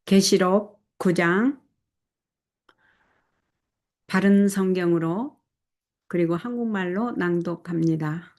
계시록 9장 바른 성경으로 그리고 한국말로 낭독합니다.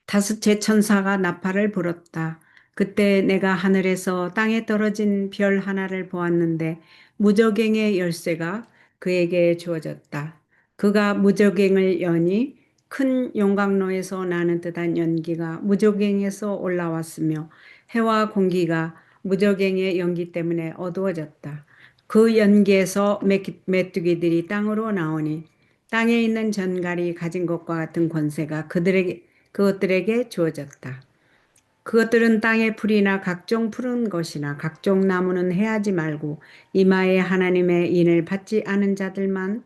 다섯째 천사가 나팔을 불었다. 그때 내가 하늘에서 땅에 떨어진 별 하나를 보았는데 무저갱의 열쇠가 그에게 주어졌다. 그가 무저갱을 여니 큰 용광로에서 나는 듯한 연기가 무저갱에서 올라왔으며 해와 공기가 무저갱의 연기 때문에 어두워졌다. 그 연기에서 메뚜기들이 땅으로 나오니 땅에 있는 전갈이 가진 것과 같은 권세가 그것들에게 주어졌다. 그것들은 땅의 풀이나 각종 푸른 것이나 각종 나무는 해하지 말고 이마에 하나님의 인을 받지 않은 자들만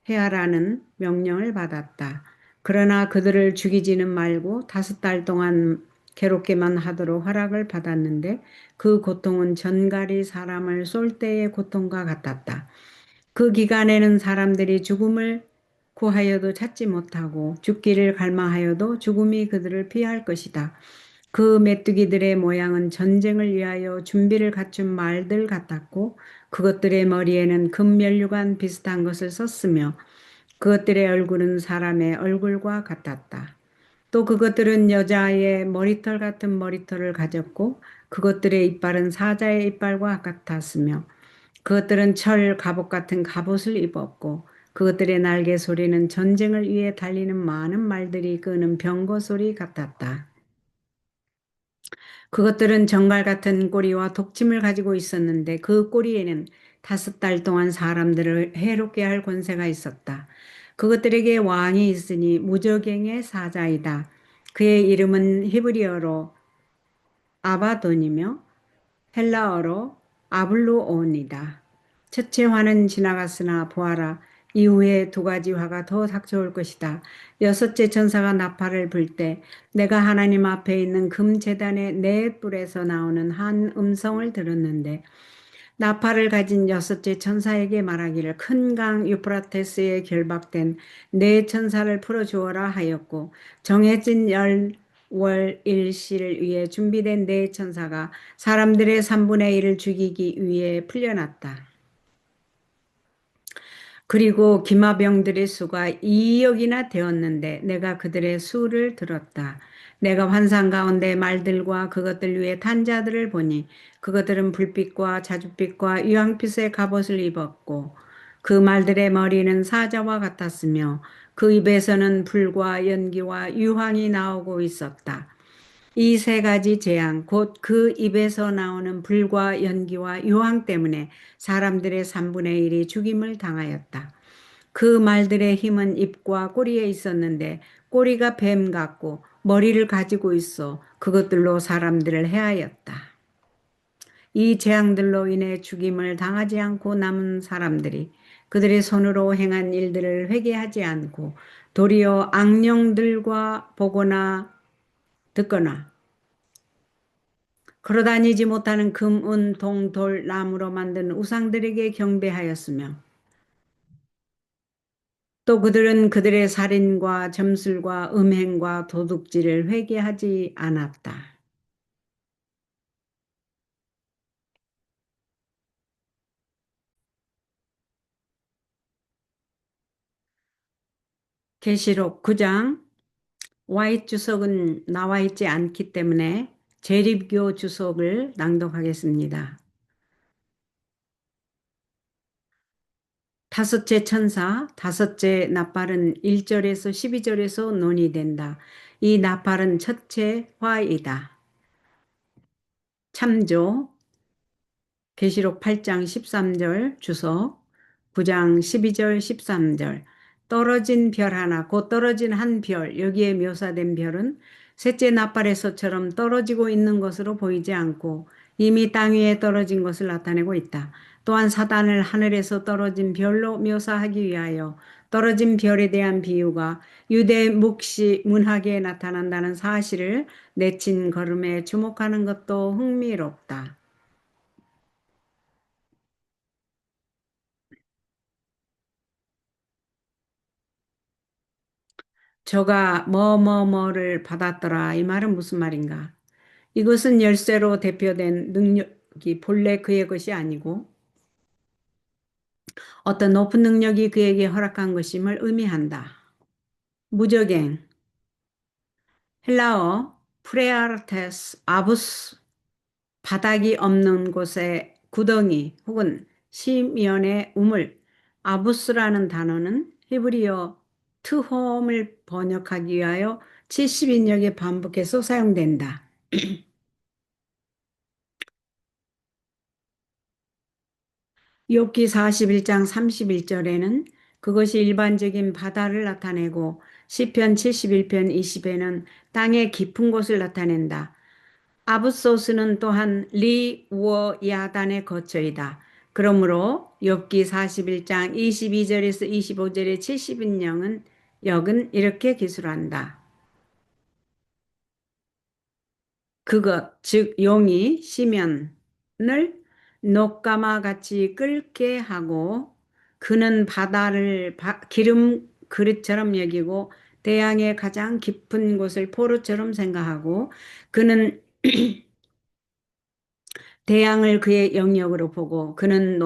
해하라는 명령을 받았다. 그러나 그들을 죽이지는 말고 5달 동안 괴롭게만 하도록 허락을 받았는데 그 고통은 전갈이 사람을 쏠 때의 고통과 같았다. 그 기간에는 사람들이 죽음을 구하여도 찾지 못하고 죽기를 갈망하여도 죽음이 그들을 피할 것이다. 그 메뚜기들의 모양은 전쟁을 위하여 준비를 갖춘 말들 같았고 그것들의 머리에는 금면류관 비슷한 것을 썼으며 그것들의 얼굴은 사람의 얼굴과 같았다. 또 그것들은 여자의 머리털 같은 머리털을 가졌고 그것들의 이빨은 사자의 이빨과 같았으며 그것들은 철 갑옷 같은 갑옷을 입었고 그것들의 날개 소리는 전쟁을 위해 달리는 많은 말들이 끄는 병거 소리 같았다. 그것들은 정갈 같은 꼬리와 독침을 가지고 있었는데 그 꼬리에는 5달 동안 사람들을 해롭게 할 권세가 있었다. 그것들에게 왕이 있으니 무저갱의 사자이다. 그의 이름은 히브리어로 아바돈이며 헬라어로 아블로온이다. 첫째 화는 지나갔으나 보아라. 이후에 2가지 화가 더 닥쳐올 것이다. 여섯째 천사가 나팔을 불 때 내가 하나님 앞에 있는 금제단의 네 뿔에서 나오는 한 음성을 들었는데 나팔을 가진 여섯째 천사에게 말하기를 큰 강 유프라테스에 결박된 네 천사를 풀어주어라 하였고 정해진 월 일시를 위해 준비된 네 천사가 사람들의 3분의 1을 죽이기 위해 풀려났다. 그리고 기마병들의 수가 2억이나 되었는데 내가 그들의 수를 들었다. 내가 환상 가운데 말들과 그것들 위에 탄 자들을 보니 그것들은 불빛과 자줏빛과 유황빛의 갑옷을 입었고 그 말들의 머리는 사자와 같았으며 그 입에서는 불과 연기와 유황이 나오고 있었다. 이 3가지 재앙, 곧 그 입에서 나오는 불과 연기와 유황 때문에 사람들의 3분의 1이 죽임을 당하였다. 그 말들의 힘은 입과 꼬리에 있었는데 꼬리가 뱀 같고 머리를 가지고 있어 그것들로 사람들을 해하였다. 이 재앙들로 인해 죽임을 당하지 않고 남은 사람들이 그들의 손으로 행한 일들을 회개하지 않고 도리어 악령들과 보거나 듣거나 걸어다니지 못하는 금, 은, 동, 돌, 나무로 만든 우상들에게 경배하였으며 또 그들은 그들의 살인과 점술과 음행과 도둑질을 회개하지 않았다. 계시록 9장 Y 주석은 나와 있지 않기 때문에 재립교 주석을 낭독하겠습니다. 다섯째 천사, 다섯째 나팔은 1절에서 12절에서 논의된다. 이 나팔은 첫째 화이다. 참조 계시록 8장 13절 주석, 9장 12절 13절 떨어진 별 하나, 곧 떨어진 한 별, 여기에 묘사된 별은 셋째 나팔에서처럼 떨어지고 있는 것으로 보이지 않고 이미 땅 위에 떨어진 것을 나타내고 있다. 또한 사단을 하늘에서 떨어진 별로 묘사하기 위하여 떨어진 별에 대한 비유가 유대 묵시 문학에 나타난다는 사실을 내친 걸음에 주목하는 것도 흥미롭다. 저가 뭐뭐뭐를 받았더라. 이 말은 무슨 말인가? 이것은 열쇠로 대표된 능력이 본래 그의 것이 아니고 어떤 높은 능력이 그에게 허락한 것임을 의미한다. 무적행, 헬라어 프레아르테스 아부스, 바닥이 없는 곳에 구덩이 혹은 시면의 우물, 아부스라는 단어는 히브리어 트홈을 번역하기 위하여 70인역에 반복해서 사용된다. 욥기 41장 31절에는 그것이 일반적인 바다를 나타내고 시편 71편 20에는 땅의 깊은 곳을 나타낸다. 아부소스는 또한 리워 야단의 거처이다. 그러므로 욥기 41장 22절에서 25절의 70인역은 역은 이렇게 기술한다. 그것, 즉 용이 시면을 녹가마 같이 끓게 하고 그는 바다를 기름 그릇처럼 여기고 대양의 가장 깊은 곳을 포로처럼 생각하고 그는 대양을 그의 영역으로 보고 그는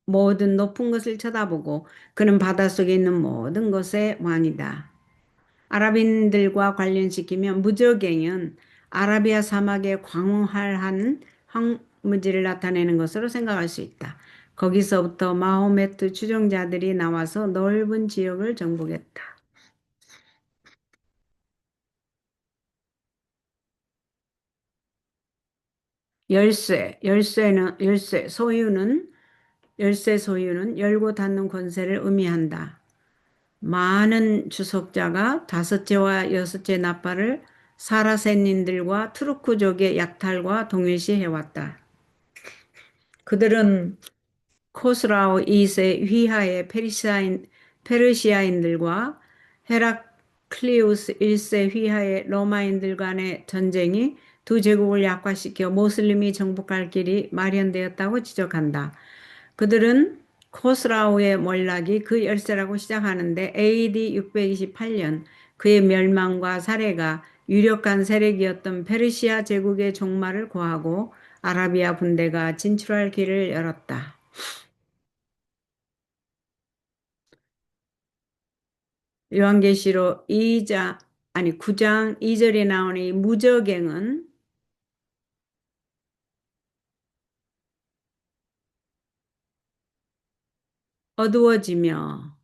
모든 높은 것을 쳐다보고 그는 바닷속에 있는 모든 것의 왕이다. 아랍인들과 관련시키면 무저갱은 아라비아 사막의 광활한 황무지를 나타내는 것으로 생각할 수 있다. 거기서부터 마호메트 추종자들이 나와서 넓은 지역을 정복했다. 열쇠 소유는 열고 닫는 권세를 의미한다. 많은 주석자가 다섯째와 여섯째 나팔을 사라센인들과 투르크족의 약탈과 동일시해왔다. 그들은 코스라우 2세 휘하의 페르시아인들과 헤라클리우스 1세 휘하의 로마인들 간의 전쟁이 두 제국을 약화시켜 모슬림이 정복할 길이 마련되었다고 지적한다. 그들은 코스라우의 몰락이 그 열세라고 시작하는데 AD 628년 그의 멸망과 살해가 유력한 세력이었던 페르시아 제국의 종말을 고하고 아라비아 군대가 진출할 길을 열었다. 요한계시록 9장 2절에 나오는 이 무저갱은 어두워지며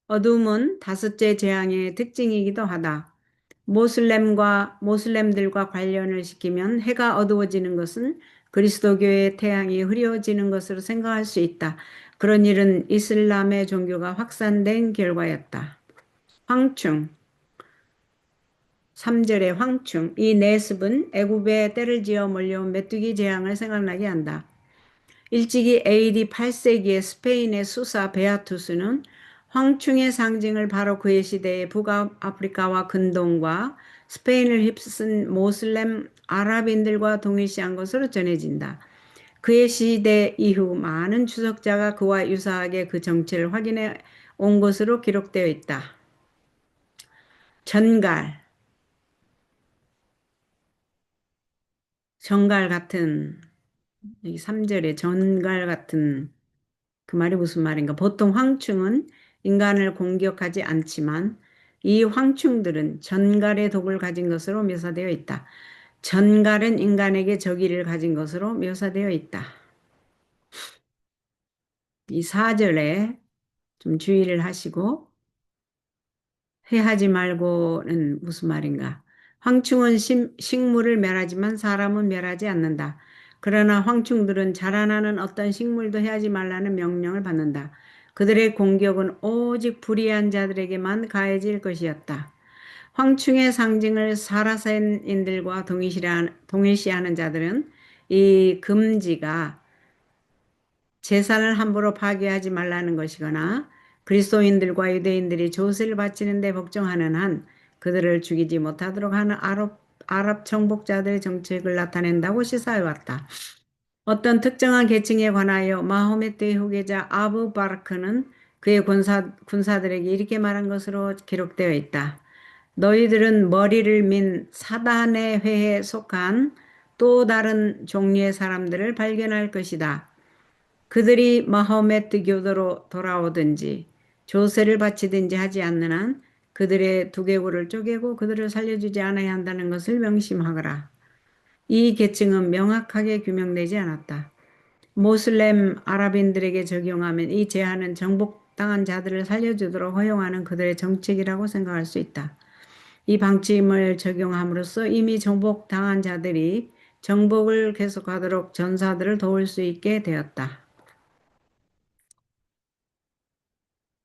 어둠은 다섯째 재앙의 특징이기도 하다. 모슬렘들과 관련을 시키면 해가 어두워지는 것은 그리스도교의 태양이 흐려지는 것으로 생각할 수 있다. 그런 일은 이슬람의 종교가 확산된 결과였다. 황충, 3절의 황충, 이 내습은 애굽에 때를 지어 몰려온 메뚜기 재앙을 생각나게 한다. 일찍이 AD 8세기의 스페인의 수사 베아투스는 황충의 상징을 바로 그의 시대의 북아프리카와 근동과 스페인을 휩쓴 모슬렘 아랍인들과 동일시한 것으로 전해진다. 그의 시대 이후 많은 추적자가 그와 유사하게 그 정체를 확인해 온 것으로 기록되어 있다. 전갈 같은, 여기 3절에 전갈 같은 그 말이 무슨 말인가? 보통 황충은 인간을 공격하지 않지만 이 황충들은 전갈의 독을 가진 것으로 묘사되어 있다. 전갈은 인간에게 적의를 가진 것으로 묘사되어 있다. 이 4절에 좀 주의를 하시고 해하지 말고는 무슨 말인가? 황충은 식물을 멸하지만 사람은 멸하지 않는다. 그러나 황충들은 자라나는 어떤 식물도 해하지 말라는 명령을 받는다. 그들의 공격은 오직 불의한 자들에게만 가해질 것이었다. 황충의 상징을 사라센인들과 동일시하는 자들은 이 금지가 제사를 함부로 파괴하지 말라는 것이거나 그리스도인들과 유대인들이 조세를 바치는 데 복종하는 한 그들을 죽이지 못하도록 하는 아랍 정복자들의 정책을 나타낸다고 시사해왔다. 어떤 특정한 계층에 관하여 마호메트의 후계자 아부 바르크는 그의 군사들에게 이렇게 말한 것으로 기록되어 있다. 너희들은 머리를 민 사단의 회에 속한 또 다른 종류의 사람들을 발견할 것이다. 그들이 마호메트 교도로 돌아오든지 조세를 바치든지 하지 않는 한 그들의 두개골을 쪼개고 그들을 살려주지 않아야 한다는 것을 명심하거라. 이 계층은 명확하게 규명되지 않았다. 모슬렘 아랍인들에게 적용하면 이 제한은 정복당한 자들을 살려주도록 허용하는 그들의 정책이라고 생각할 수 있다. 이 방침을 적용함으로써 이미 정복당한 자들이 정복을 계속하도록 전사들을 도울 수 있게 되었다.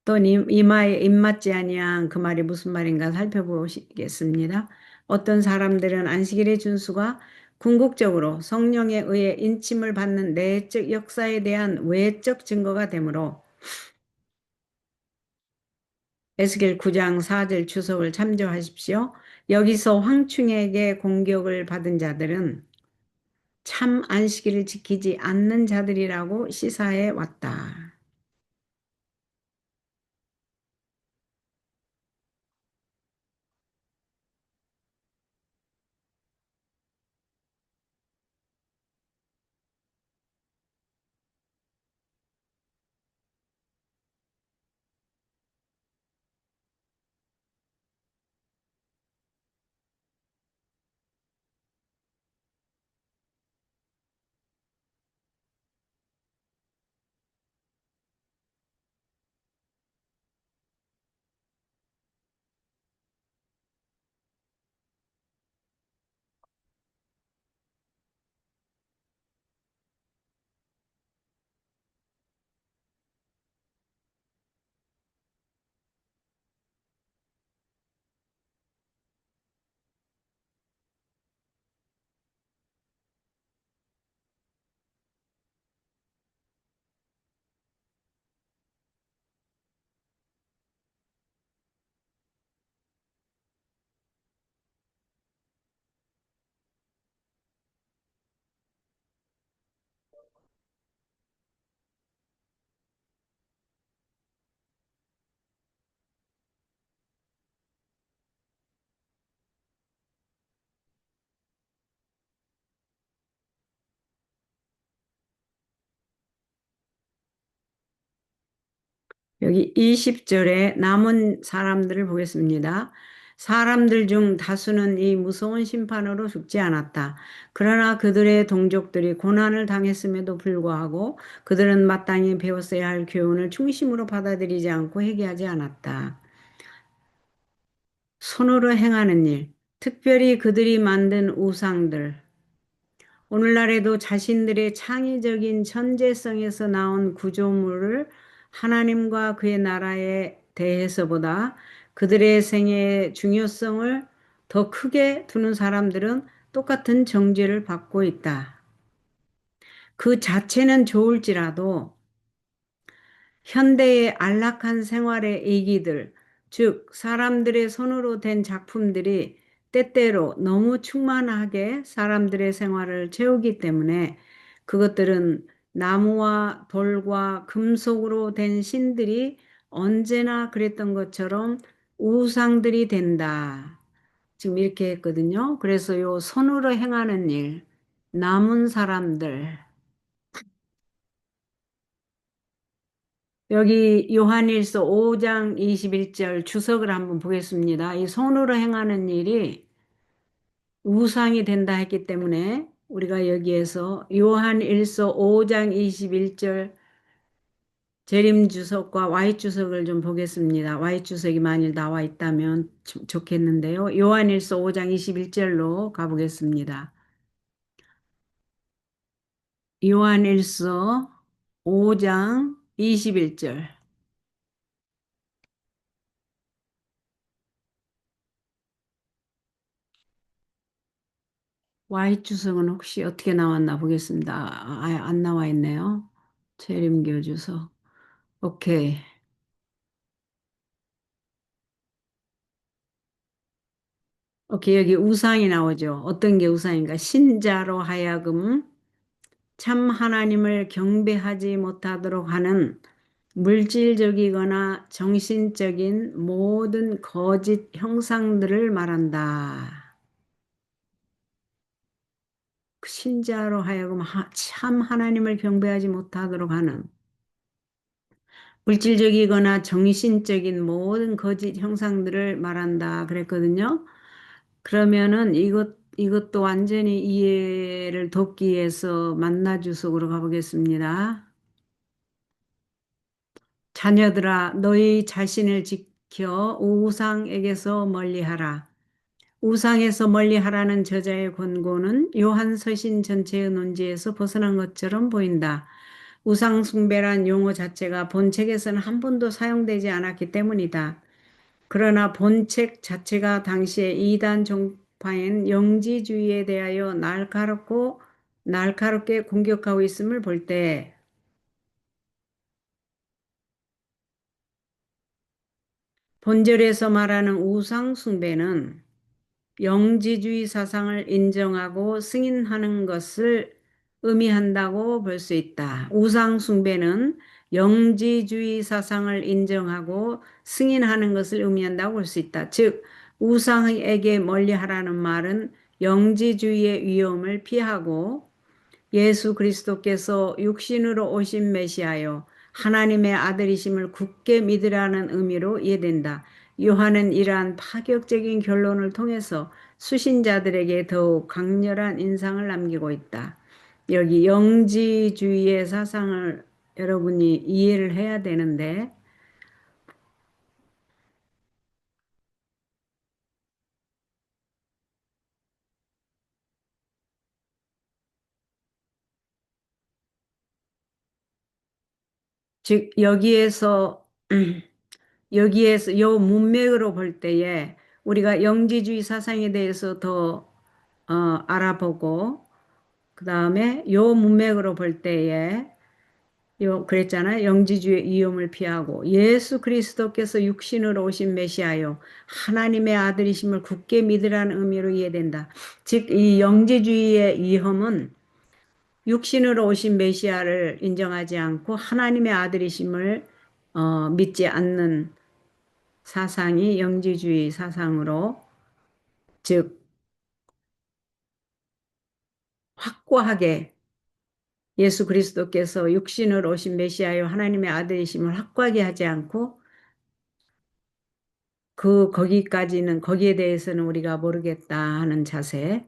또 이마에 입맞지 아니한 그 말이 무슨 말인가 살펴보시겠습니다. 어떤 사람들은 안식일의 준수가 궁극적으로 성령에 의해 인침을 받는 내적 역사에 대한 외적 증거가 되므로 에스겔 9장 4절 주석을 참조하십시오. 여기서 황충에게 공격을 받은 자들은 참 안식일을 지키지 않는 자들이라고 시사해 왔다. 여기 20절에 남은 사람들을 보겠습니다. 사람들 중 다수는 이 무서운 심판으로 죽지 않았다. 그러나 그들의 동족들이 고난을 당했음에도 불구하고 그들은 마땅히 배웠어야 할 교훈을 중심으로 받아들이지 않고 회개하지 않았다. 손으로 행하는 일, 특별히 그들이 만든 우상들, 오늘날에도 자신들의 창의적인 천재성에서 나온 구조물을 하나님과 그의 나라에 대해서보다 그들의 생애의 중요성을 더 크게 두는 사람들은 똑같은 정죄를 받고 있다. 그 자체는 좋을지라도 현대의 안락한 생활의 얘기들, 즉 사람들의 손으로 된 작품들이 때때로 너무 충만하게 사람들의 생활을 채우기 때문에 그것들은 나무와 돌과 금속으로 된 신들이 언제나 그랬던 것처럼 우상들이 된다. 지금 이렇게 했거든요. 그래서 요 손으로 행하는 일, 남은 사람들, 여기 요한일서 5장 21절 주석을 한번 보겠습니다. 이 손으로 행하는 일이 우상이 된다 했기 때문에 우리가 여기에서 요한일서 5장 21절 재림 주석과 Y 주석을 좀 보겠습니다. Y 주석이 만일 나와 있다면 좋겠는데요. 요한일서 5장 21절로 가보겠습니다. 요한일서 5장 21절. Y주석은 혹시 어떻게 나왔나 보겠습니다. 안 나와 있네요. 재림교 주석. 오케이. 오케이. 여기 우상이 나오죠. 어떤 게 우상인가? 신자로 하여금 참 하나님을 경배하지 못하도록 하는 물질적이거나 정신적인 모든 거짓 형상들을 말한다. 신자로 하여금 참 하나님을 경배하지 못하도록 하는 물질적이거나 정신적인 모든 거짓 형상들을 말한다. 그랬거든요. 그러면은 이것도 완전히 이해를 돕기 위해서 만나 주석으로 가보겠습니다. 자녀들아, 너희 자신을 지켜 우상에게서 멀리하라. 우상에서 멀리하라는 저자의 권고는 요한 서신 전체의 논지에서 벗어난 것처럼 보인다. 우상 숭배란 용어 자체가 본책에서는 한 번도 사용되지 않았기 때문이다. 그러나 본책 자체가 당시에 이단 종파인 영지주의에 대하여 날카롭게 공격하고 있음을 볼 때 본절에서 말하는 우상 숭배는 영지주의 사상을 인정하고 승인하는 것을 의미한다고 볼 수 있다. 우상 숭배는 영지주의 사상을 인정하고 승인하는 것을 의미한다고 볼 수 있다. 즉, 우상에게 멀리하라는 말은 영지주의의 위험을 피하고 예수 그리스도께서 육신으로 오신 메시아요 하나님의 아들이심을 굳게 믿으라는 의미로 이해된다. 요한은 이러한 파격적인 결론을 통해서 수신자들에게 더욱 강렬한 인상을 남기고 있다. 여기 영지주의의 사상을 여러분이 이해를 해야 되는데, 즉 여기에서 요 문맥으로 볼 때에 우리가 영지주의 사상에 대해서 더 알아보고 그 다음에 요 문맥으로 볼 때에 그랬잖아요. 영지주의 위험을 피하고 예수 그리스도께서 육신으로 오신 메시아요. 하나님의 아들이심을 굳게 믿으라는 의미로 이해된다. 즉, 이 영지주의의 위험은 육신으로 오신 메시아를 인정하지 않고 하나님의 아들이심을 믿지 않는 사상이 영지주의 사상으로 즉 확고하게 예수 그리스도께서 육신으로 오신 메시아요 하나님의 아들이심을 확고하게 하지 않고 거기에 대해서는 우리가 모르겠다 하는 자세,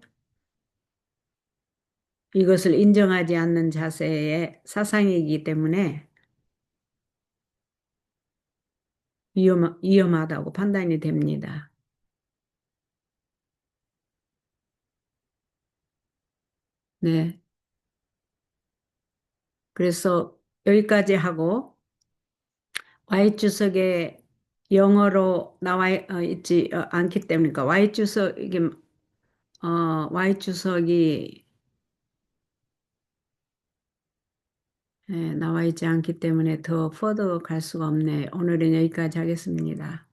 이것을 인정하지 않는 자세의 사상이기 때문에 위험하다고 판단이 됩니다. 네. 그래서 여기까지 하고 Y주석에 영어로 나와 있지 않기 때문에, 그러니까 Y주석이 나와 있지 않기 때문에 더 퍼더 갈 수가 없네. 오늘은 여기까지 하겠습니다.